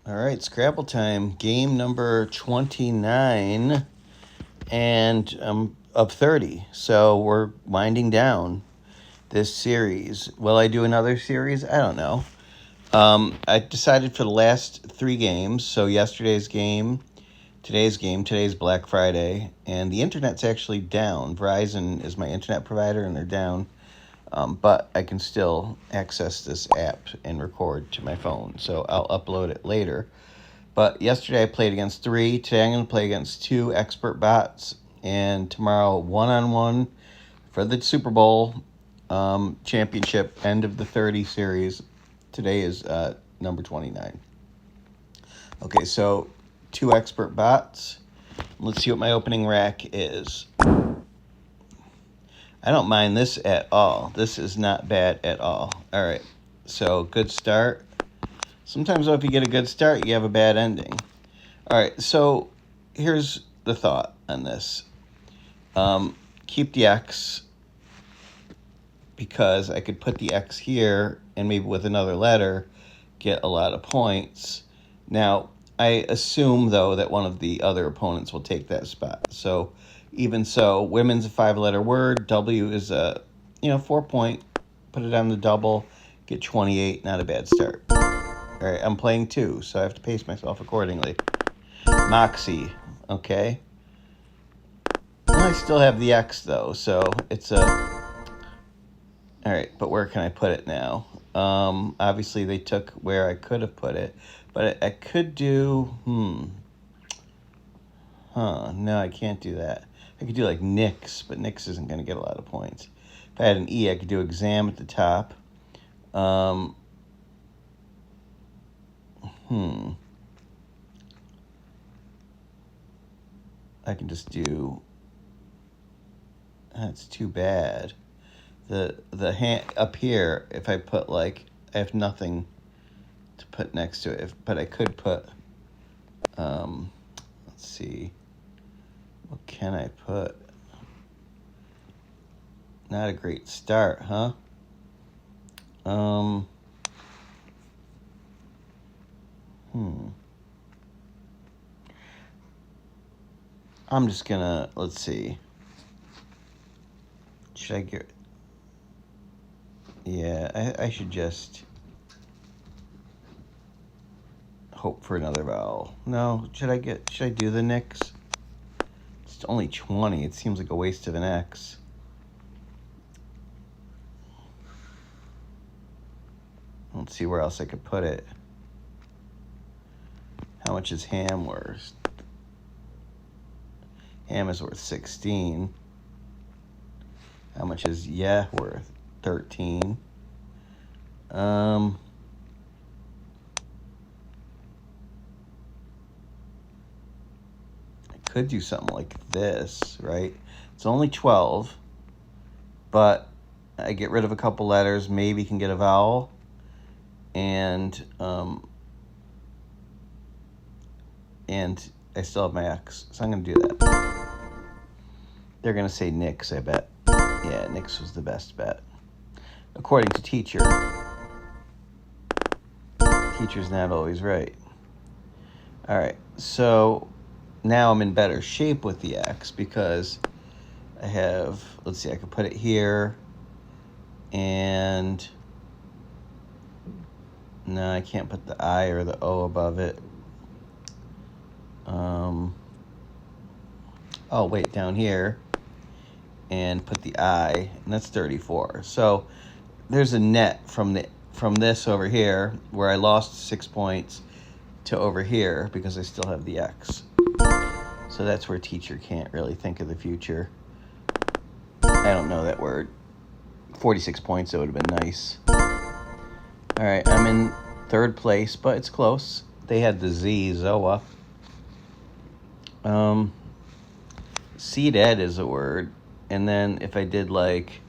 All right, Scrabble time. Game number 29 and of 30. So we're winding down this series. Will I do another series? I don't know. I decided for the last 3 games. So yesterday's game, today's Black Friday, and the internet's actually down. Verizon is my internet provider, and they're down. But I can still access this app and record to my phone. So I'll upload it later. But yesterday I played against 3. Today I'm going to play against 2 expert bots. And tomorrow, one-on-one for the Super Bowl championship, end of the 30 series. Today is number 29. Okay, so 2 expert bots. Let's see what my opening rack is. I don't mind this at all. This is not bad at all. All right, so good start. Sometimes if you get a good start, you have a bad ending. All right, so here's the thought on this. Keep the X because I could put the X here and maybe with another letter get a lot of points. Now, I assume, though, that one of the other opponents will take that spot. So even so, women's a 5-letter word. W is a 4-point. Put it on the double. Get 28. Not a bad start. All right, I'm playing 2, so I have to pace myself accordingly. Moxie, okay. Well, I still have the X, though, so it's a... All right, but where can I put it now? Obviously, they took where I could have put it, but I could do... No, I can't do that. I could do, like, Nix, but Nix isn't going to get a lot of points. If I had an E, I could do exam at the top. I can just do... That's too bad. The hand up here, if I put, like... I have nothing to put next to it, but I could put... let's see. What can I put? Not a great start, huh? I'm just gonna, let's see. Should I get... Yeah, I should just hope for another vowel. No, should I do the Nix? It's only 20. It seems like a waste of an X. Let's see where else I could put it. How much is ham worth? Ham is worth 16. How much is yeah worth? 13. I could do something like this, right? It's only 12, but I get rid of a couple letters, maybe can get a vowel, and I still have my X, so I'm going to do that. They're going to say Nix, I bet. Yeah, Nix was the best bet. According to teacher. Teacher's not always right. All right, so now I'm in better shape with the X because I have, let's see, I could put it here, and no, I can't put the I or the O above it. Oh, wait, down here, and put the I, and that's 34. So there's a net from this over here where I lost 6 points to over here because I still have the X. So that's where teacher can't really think of the future. I don't know that word. 46 points, that would have been nice. All right, I'm in 3rd place, but it's close. They had the Z, Zoa. Seed ed is a word. And then if I did, like,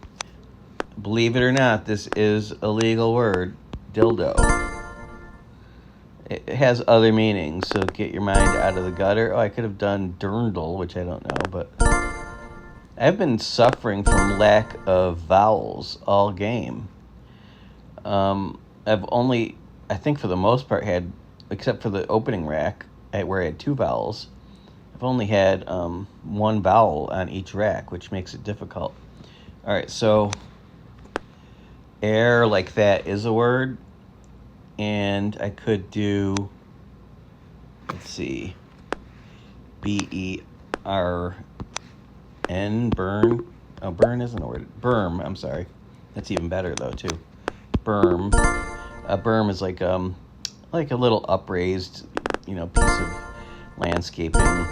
believe it or not, this is a legal word, dildo. It has other meanings, so get your mind out of the gutter. Oh, I could have done dirndl, which I don't know, but I've been suffering from lack of vowels all game. I've only, I think for the most part, had except for the opening rack where I had 2 vowels. I've only had 1 vowel on each rack, which makes it difficult. All right, so air like that is a word, and I could do, let's see, B-E-R-N, burn. Oh, burn isn't a word. Berm, I'm sorry. That's even better, though, too. Berm. A berm is like a little upraised, piece of landscaping. All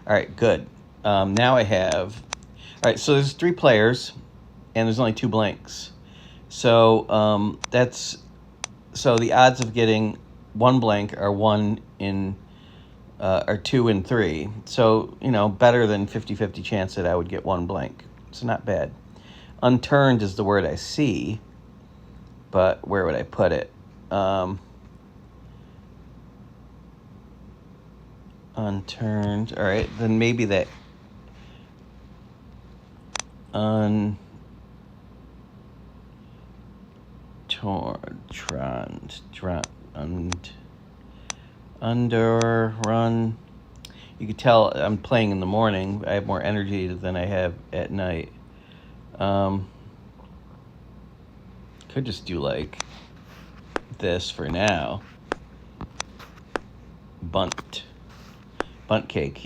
right, good. Now I have... All right, so there's 3 players, and there's only 2 blanks. So so the odds of getting 1 blank are 2 in 3. So, better than 50-50 chance that I would get 1 blank. So not bad. Unturned is the word I see, but where would I put it? Unturned. All right, then maybe that under run. You could tell I'm playing in the morning. I have more energy than I have at night. Could just do like this for now. Bunt cake,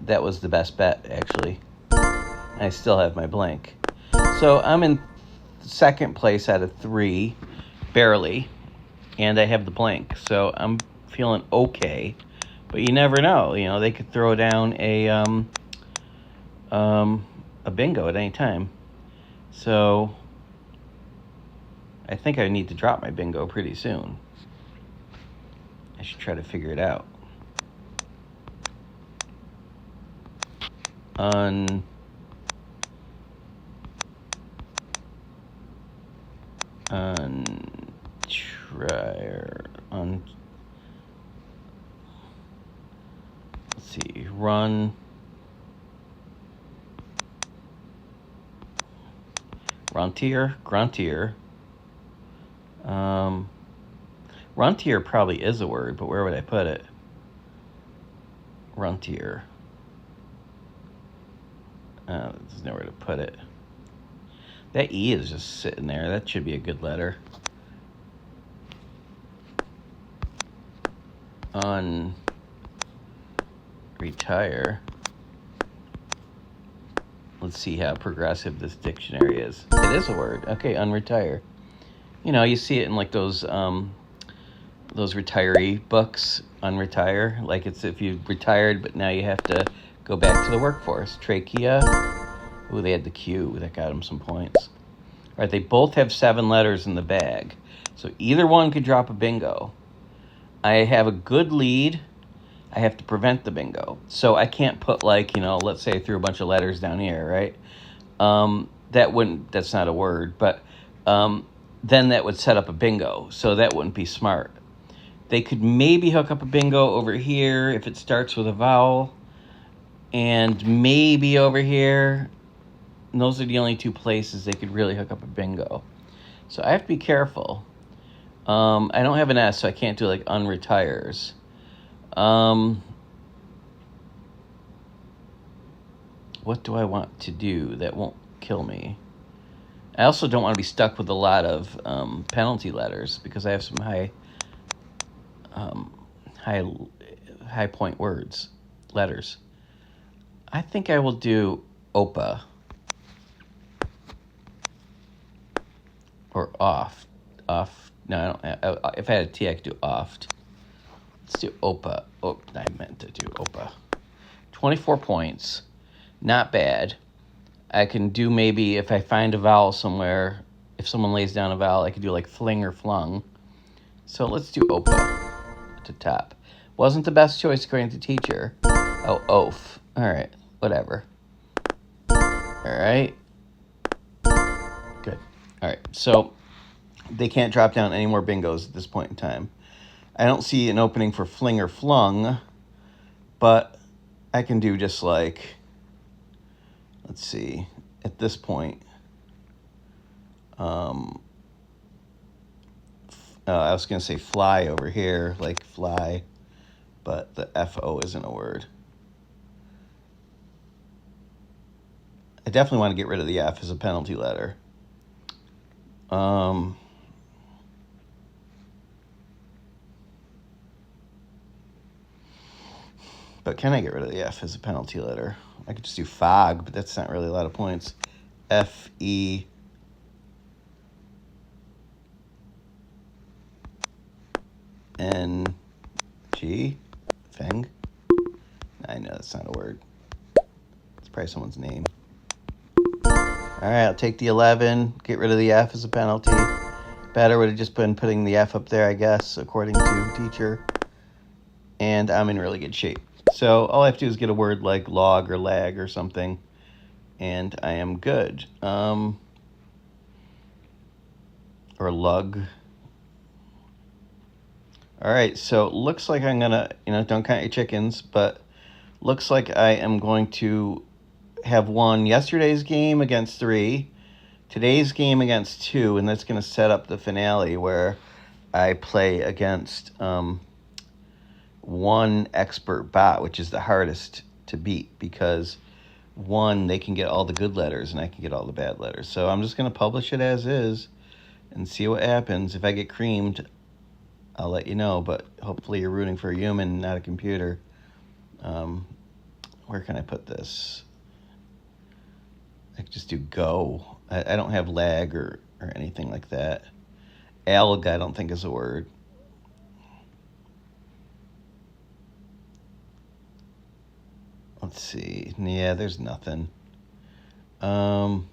that was the best bet, actually. I still have my blank. So I'm in 2nd place out of 3, barely, and I have the blank. So I'm feeling okay, but you never know. They could throw down a bingo at any time. So I think I need to drop my bingo pretty soon. I should try to figure it out. Let's see, run. Gruntier. Runtier probably is a word, but where would I put it? Runtier. There's nowhere to put it. That E is just sitting there. That should be a good letter. Retire. Let's see how progressive this dictionary is. It is a word. Okay, unretire. You see it in like those retiree books, unretire. Like it's if you retired, but now you have to go back to the workforce. Trachea. Ooh, they had the Q. That got them some points. All right, they both have 7 letters in the bag. So either one could drop a bingo. I have a good lead. I have to prevent the bingo. So I can't put let's say I threw a bunch of letters down here, right? That's not a word, but then that would set up a bingo. So that wouldn't be smart. They could maybe hook up a bingo over here if it starts with a vowel, and maybe over here. And those are the only 2 places they could really hook up a bingo. So I have to be careful. I don't have an S, so I can't do like unretires. What do I want to do that won't kill me? I also don't want to be stuck with a lot of penalty letters because I have some high point letters. I think I will do OPA or off. No, I don't. If I had a T, I could do oft. Let's do OPA. Oh, I meant to do OPA. 24 points. Not bad. I can do maybe if I find a vowel somewhere. If someone lays down a vowel, I could do like fling or flung. So let's do OPA to top. Wasn't the best choice according to teacher. Oh, oaf. All right, whatever. All right. Good. All right, so they can't drop down any more bingos at this point in time. I don't see an opening for fling or flung, but I can do just like, let's see, at this point, I was going to say fly over here, like fly, but the F-O isn't a word. I definitely want to get rid of the F as a penalty letter. But can I get rid of the F as a penalty letter? I could just do fog, but that's not really a lot of points. F-E... N-G? Feng? I know that's not a word. It's probably someone's name. All right, I'll take the 11. Get rid of the F as a penalty. Better would have just been putting the F up there, I guess, according to teacher. And I'm in really good shape. So all I have to do is get a word like log or lag or something, and I am good. Or lug. All right, so looks like I'm gonna, don't count your chickens, but looks like I am going to have won yesterday's game against 3, today's game against 2, and that's going to set up the finale where I play against one expert bot, which is the hardest to beat because one, they can get all the good letters and I can get all the bad letters. So I'm just going to publish it as is and see what happens. If I get creamed, I'll let you know, but hopefully you're rooting for a human, not a computer. Where can I put this? I could just do go. I don't have lag or anything like that. Alg, I don't think is a word. Let's see. Yeah, there's nothing. Well,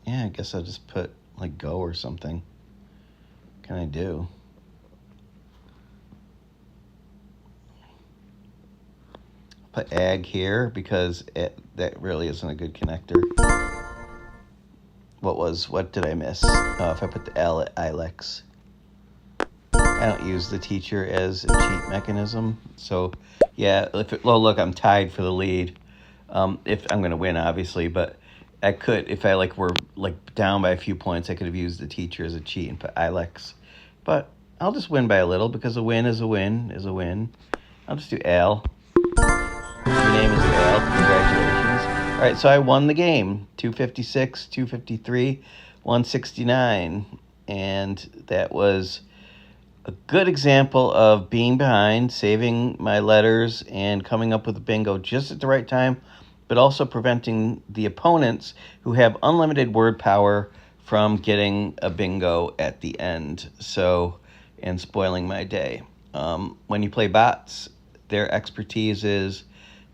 yeah, I guess I'll just put like go or something. What can I do? Put ag here because that really isn't a good connector. What did I miss? Oh, if I put the L at Ilex. I don't use the teacher as a cheat mechanism. So, yeah, look, I'm tied for the lead. If I'm going to win, obviously, but I could, if I were down by a few points, I could have used the teacher as a cheat and put Ilex. But I'll just win by a little because a win is a win is a win. I'll just do Al. Your name is Al. Congratulations. All right, so I won the game. 256, 253, 169. And that was a good example of being behind, saving my letters, and coming up with a bingo just at the right time, but also preventing the opponents who have unlimited word power from getting a bingo at the end. So, and spoiling my day. When you play bots, their expertise is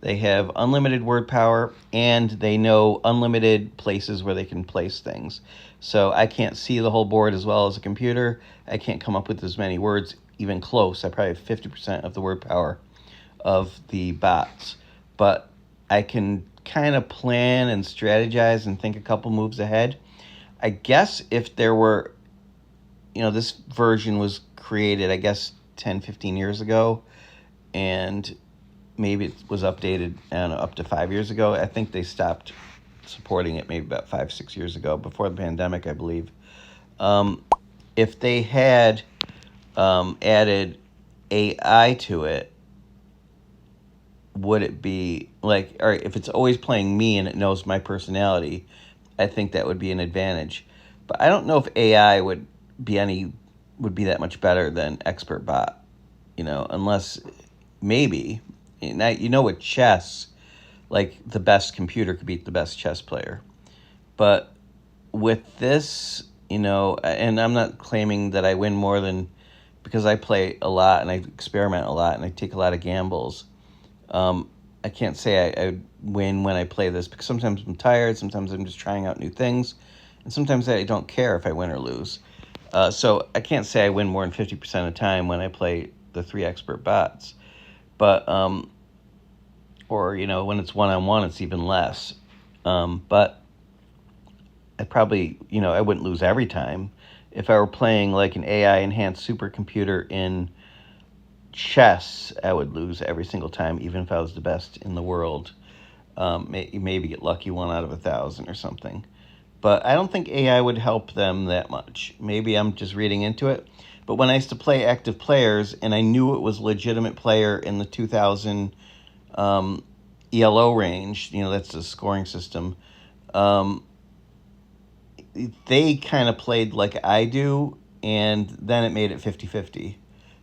they have unlimited word power and they know unlimited places where they can place things. So I can't see the whole board as well as a computer. I can't come up with as many words, even close. I probably have 50% of the word power of the bots. But I can kind of plan and strategize and think a couple moves ahead. I guess if there were, this version was created, I guess, 10, 15 years ago, and maybe it was updated, I don't know, up to 5 years ago. I think they stopped supporting it maybe about 5, 6 years ago, before the pandemic, I believe. If they had added AI to it, would it be all right, if it's always playing me and it knows my personality, I think that would be an advantage. But I don't know if AI would be that much better than expert bot, unless maybe. Now, with chess, the best computer could beat the best chess player. But with this, and I'm not claiming that I win more than, because I play a lot and I experiment a lot and I take a lot of gambles. I can't say I win when I play this because sometimes I'm tired, sometimes I'm just trying out new things, and sometimes I don't care if I win or lose. So I can't say I win more than 50% of the time when I play the 3 expert bots. But, or, when it's one-on-one, it's even less. But I probably, I wouldn't lose every time. If I were playing an AI-enhanced supercomputer in chess, I would lose every single time, even if I was the best in the world. Maybe get lucky 1 out of 1,000 or something. But I don't think AI would help them that much. Maybe I'm just reading into it. But when I used to play active players and I knew it was a legitimate player in the 2000 ELO range, that's the scoring system, um, they kind of played like I do, and then it made it 50-50.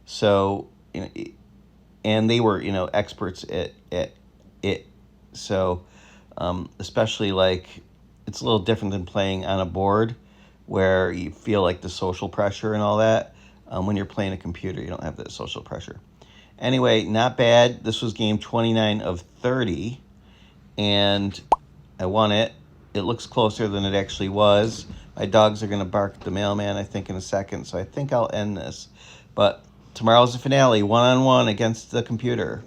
So, and they were, experts at it. So, especially like it's a little different than playing on a board where you feel like the social pressure and all that. When you're playing a computer, you don't have that social pressure. Anyway, not bad. This was game 29 of 30, and I won it. It looks closer than it actually was. My dogs are going to bark at the mailman, I think, in a second, so I think I'll end this. But tomorrow's the finale, one-on-one against the computer.